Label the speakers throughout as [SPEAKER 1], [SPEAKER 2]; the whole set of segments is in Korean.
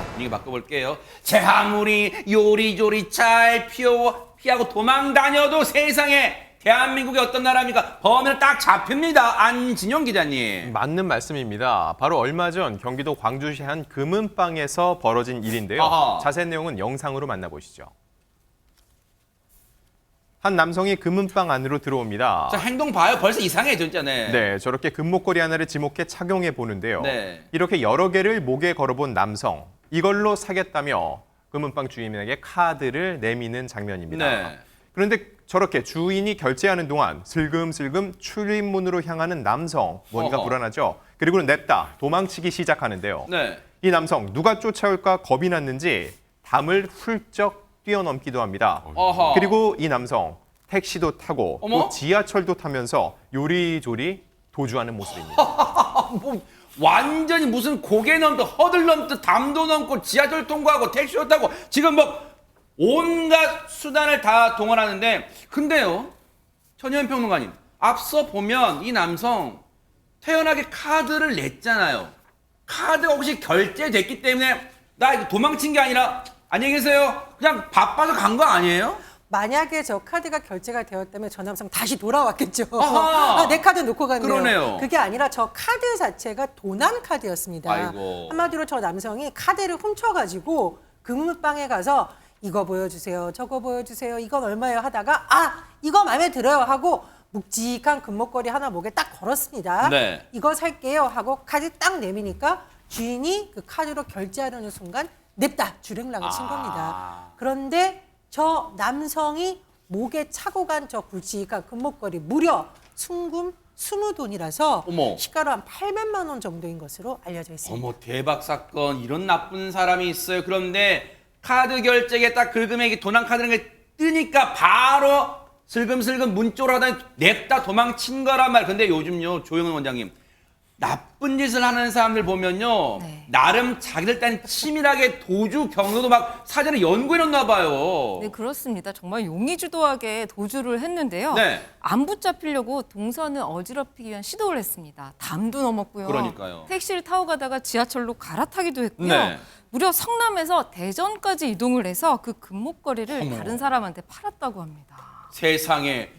[SPEAKER 1] 자, 분위기 바꿔볼게요. 제 아무리 요리조리 잘 피하고 도망 다녀도 세상에 대한민국이 어떤 나라입니까? 범인은 딱 잡힙니다. 안진용 기자님.
[SPEAKER 2] 맞는 말씀입니다. 바로 얼마 전 경기도 광주시 한 금은방에서 벌어진 일인데요.
[SPEAKER 1] 아하.
[SPEAKER 2] 자세한 내용은 영상으로 만나보시죠. 한 남성이 금은방 안으로 들어옵니다.
[SPEAKER 1] 자, 행동 봐요. 벌써 이상해, 진짜네.
[SPEAKER 2] 네, 저렇게 금목걸이 하나를 지목해 착용해 보는데요.
[SPEAKER 1] 네.
[SPEAKER 2] 이렇게 여러 개를 목에 걸어본 남성, 이걸로 사겠다며 금은방 주인에게 카드를 내미는 장면입니다.
[SPEAKER 1] 네.
[SPEAKER 2] 그런데 저렇게 주인이 결제하는 동안 슬금슬금 출입문으로 향하는 남성, 뭔가
[SPEAKER 1] 어허.
[SPEAKER 2] 불안하죠. 그리고 냅다 도망치기 시작하는데요.
[SPEAKER 1] 네.
[SPEAKER 2] 이 남성 누가 쫓아올까 겁이 났는지 담을 훌쩍 뛰어넘기도 합니다.
[SPEAKER 1] 어허.
[SPEAKER 2] 그리고 이 남성 택시도 타고
[SPEAKER 1] 어머?
[SPEAKER 2] 또 지하철도 타면서 요리조리 도주하는 모습입니다.
[SPEAKER 1] 뭐 완전히 무슨 고개 넘듯 허들 넘듯 담도 넘고 지하철 통과하고 택시도 타고 지금 뭐 온갖 수단을 다 동원하는데 근데요 전현 평론가님 앞서 보면 이 남성 태연하게 카드를 냈잖아요. 카드가 혹시 결제됐기 때문에 나 이거 도망친 게 아니라 안녕히 계세요 그냥 바빠서 간 거 아니에요?
[SPEAKER 3] 만약에 저 카드가 결제가 되었다면 저 남성 다시 돌아왔겠죠.
[SPEAKER 1] 아하.
[SPEAKER 3] 아, 내 카드 놓고 갔네요.
[SPEAKER 1] 그러네요.
[SPEAKER 3] 그게 아니라 저 카드 자체가 도난 카드였습니다.
[SPEAKER 1] 아이고.
[SPEAKER 3] 한마디로 저 남성이 카드를 훔쳐가지고 금은방에 가서 이거 보여주세요, 저거 보여주세요, 이건 얼마예요 하다가 아 이거 마음에 들어요 하고 묵직한 금목걸이 하나 목에 딱 걸었습니다.
[SPEAKER 1] 네.
[SPEAKER 3] 이거 살게요 하고 카드 딱 내미니까 주인이 그 카드로 결제하려는 순간 냅다 주랭랑을 친 겁니다. 그런데 저 남성이 목에 차고 간 저 굵직한 금목걸이 무려 순금 20돈이라서
[SPEAKER 1] 어머.
[SPEAKER 3] 시가로 한 800만 원 정도인 것으로 알려져 있습니다.
[SPEAKER 1] 어머 대박 사건 이런 나쁜 사람이 있어요. 그런데 카드 결제에 딱 긁으면 도난 카드라는 게 뜨니까 바로 슬금슬금 문 쪽으로 하다니 냅다 도망친 거란 말. 근데 요즘요 조영은 원장님 나쁜 짓을 하는 사람들 보면요
[SPEAKER 4] 네.
[SPEAKER 1] 나름 자기들 딴 치밀하게 도주 경로도 막 사전에 연구해 놨나 봐요.
[SPEAKER 4] 네, 그렇습니다. 정말 용의주도하게 도주를 했는데요.
[SPEAKER 1] 네.
[SPEAKER 4] 안 붙잡히려고 동선을 어지럽히기 위한 시도를 했습니다. 담도 넘었고요.
[SPEAKER 1] 그러니까요.
[SPEAKER 4] 택시를 타고 가다가 지하철로 갈아타기도 했고요.
[SPEAKER 1] 네.
[SPEAKER 4] 무려 성남에서 대전까지 이동을 해서 그 금목걸이를
[SPEAKER 1] 어머.
[SPEAKER 4] 다른 사람한테 팔았다고 합니다.
[SPEAKER 1] 세상에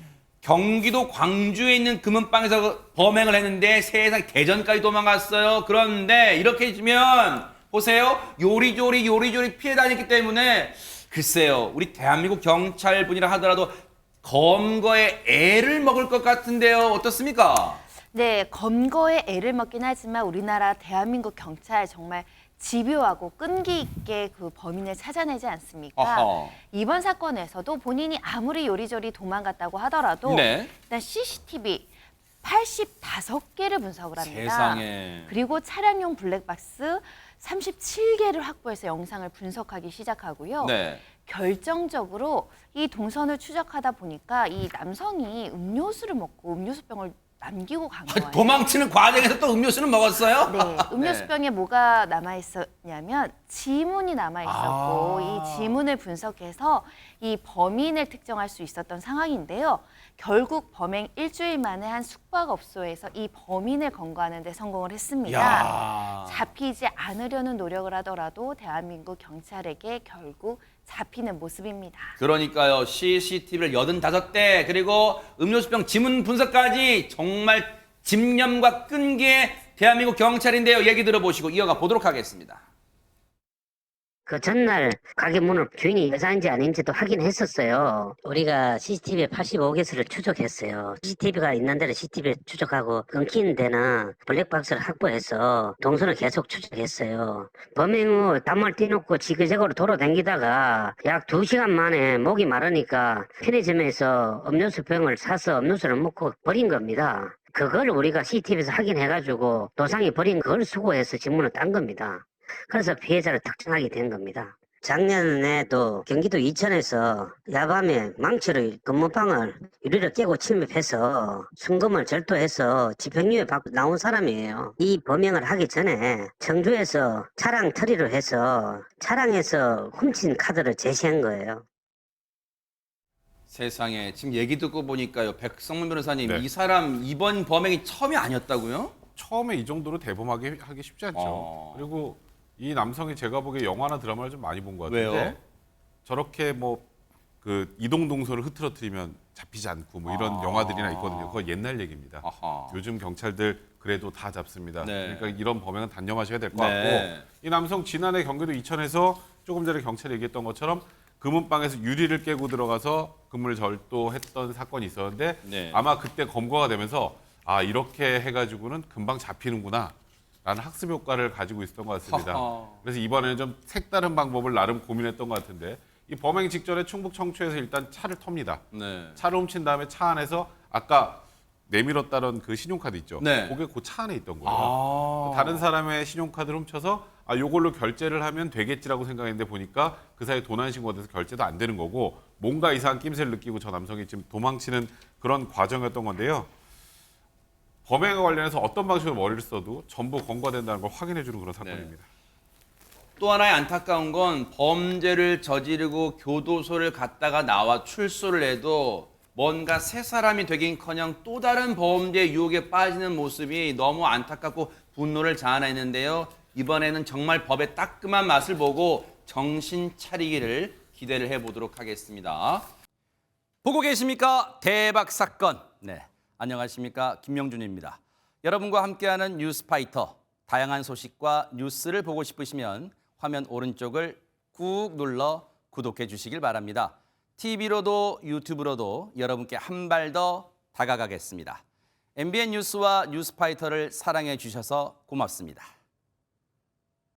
[SPEAKER 1] 경기도 광주에 있는 금은방에서 범행을 했는데 세상 대전까지 도망갔어요. 그런데 이렇게 해주면 보세요. 요리조리 피해 다녔기 때문에 글쎄요. 우리 대한민국 경찰분이라 하더라도 검거에 애를 먹을 것 같은데요. 어떻습니까?
[SPEAKER 5] 네, 검거에 애를 먹긴 하지만 우리나라 대한민국 경찰 정말 집요하고 끈기 있게 그 범인을 찾아내지 않습니까?
[SPEAKER 1] 어허.
[SPEAKER 5] 이번 사건에서도 본인이 아무리 요리조리 도망갔다고 하더라도
[SPEAKER 1] 네.
[SPEAKER 5] 일단 CCTV 85개를 분석을 합니다.
[SPEAKER 1] 세상에.
[SPEAKER 5] 그리고 차량용 블랙박스 37개를 확보해서 영상을 분석하기 시작하고요.
[SPEAKER 1] 네.
[SPEAKER 5] 결정적으로 이 동선을 추적하다 보니까 이 남성이 음료수를 먹고 음료수병을 남기고 간 거예요.
[SPEAKER 1] 도망치는 과정에서 또 음료수는 먹었어요?
[SPEAKER 5] 네, 음료수병에 뭐가 남아있었냐면 지문이 남아있었고 이 지문을 분석해서 이 범인을 특정할 수 있었던 상황인데요. 결국 범행 일주일 만에 한 숙박업소에서 이 범인을 검거하는 데 성공을 했습니다.
[SPEAKER 1] 야.
[SPEAKER 5] 잡히지 않으려는 노력을 하더라도 대한민국 경찰에게 결국 잡히는 모습입니다.
[SPEAKER 1] 그러니까요. CCTV를 85대 그리고 음료수병 지문 분석까지 정말 집념과 끈기의 대한민국 경찰인데요. 얘기 들어보시고 이어가 보도록 하겠습니다.
[SPEAKER 6] 그 전날 가게 문을 주인이 여자인지 아닌지도 확인했었어요. 우리가 CCTV 85개수를 추적했어요. CCTV가 있는 데는 CCTV 추적하고 끊긴 데는 블랙박스를 확보해서 동선을 계속 추적했어요. 범행 후 담을 띄놓고 지그재그로 돌아다니다가 약 2시간 만에 목이 마르니까 편의점에서 음료수병을 사서 음료수를 먹고 버린 겁니다. 그걸 우리가 CCTV에서 확인해가지고 도상이 버린 그걸 수거해서 직문을 딴 겁니다. 그래서 피해자를 특정하게 된 겁니다. 작년에도 경기도 이천에서 야밤에 망치로 금문방을 유리를 깨고 침입해서 순금을 절도해서 집행유예 받고 나온 사람이에요. 이 범행을 하기 전에 청주에서 차량 처리를 해서 차량에서 훔친 카드를 제시한 거예요.
[SPEAKER 1] 세상에 지금 얘기 듣고 보니까요. 백성문 변호사님
[SPEAKER 7] 네.
[SPEAKER 1] 이 사람 이번 범행이 처음이 아니었다고요?
[SPEAKER 7] 처음에 이 정도로 대범하게 하기 쉽지 않죠.
[SPEAKER 1] 어.
[SPEAKER 7] 그리고 이 남성이 제가 보기에 영화나 드라마를 좀 많이 본 것 같은데
[SPEAKER 1] 왜요?
[SPEAKER 7] 저렇게 뭐 그 이동 동선을 흐트러뜨리면 잡히지 않고 뭐 이런 영화들이나 있거든요. 그거 옛날 얘기입니다.
[SPEAKER 1] 아하.
[SPEAKER 7] 요즘 경찰들 그래도 다 잡습니다.
[SPEAKER 1] 네.
[SPEAKER 7] 그러니까 이런 범행은 단념하셔야 될 것
[SPEAKER 1] 네.
[SPEAKER 7] 같고 이 남성 지난해 경기도 이천에서 조금 전에 경찰이 얘기했던 것처럼 금은방에서 유리를 깨고 들어가서 금을 절도했던 사건이 있었는데
[SPEAKER 1] 네.
[SPEAKER 7] 아마 그때 검거가 되면서 아 이렇게 해가지고는 금방 잡히는구나 라는 학습 효과를 가지고 있었던 것 같습니다.
[SPEAKER 1] 허허.
[SPEAKER 7] 그래서 이번에는 좀 색다른 방법을 나름 고민했던 것 같은데 이 범행 직전에 충북 청주에서 일단 차를 텁니다.
[SPEAKER 1] 네.
[SPEAKER 7] 차를 훔친 다음에 차 안에서 아까 내밀었다던 그 신용카드 있죠.
[SPEAKER 1] 네.
[SPEAKER 7] 그게 그 차 안에 있던 거예요.
[SPEAKER 1] 아.
[SPEAKER 7] 다른 사람의 신용카드를 훔쳐서 아 요걸로 결제를 하면 되겠지라고 생각했는데 보니까 그 사이에 도난 신고가 돼서 결제도 안 되는 거고 뭔가 이상한 낌새를 느끼고 저 남성이 지금 도망치는 그런 과정이었던 건데요. 범행과 관련해서 어떤 방식으로 머리를 써도 전부 검거된다는 걸 확인해 주는 그런 사건입니다.
[SPEAKER 1] 또 하나의 안타까운 건 범죄를 저지르고 교도소를 갔다가 나와 출소를 해도 뭔가 새 사람이 되긴커녕 또 다른 범죄 유혹에 빠지는 모습이 너무 안타깝고 분노를 자아내는데요. 이번에는 정말 법의 따끔한 맛을 보고 정신 차리기를 기대를 해보도록 하겠습니다. 보고 계십니까? 대박 사건. 네, 안녕하십니까? 김명준입니다. 여러분과 함께하는 뉴스파이터. 다양한 소식과 뉴스를 보고 싶으시면 화면 오른쪽을 꾹 눌러 구독해 주시길 바랍니다. TV로도 유튜브로도 여러분께 한 발 더 다가가겠습니다. MBN 뉴스와 뉴스파이터를 사랑해 주셔서 고맙습니다.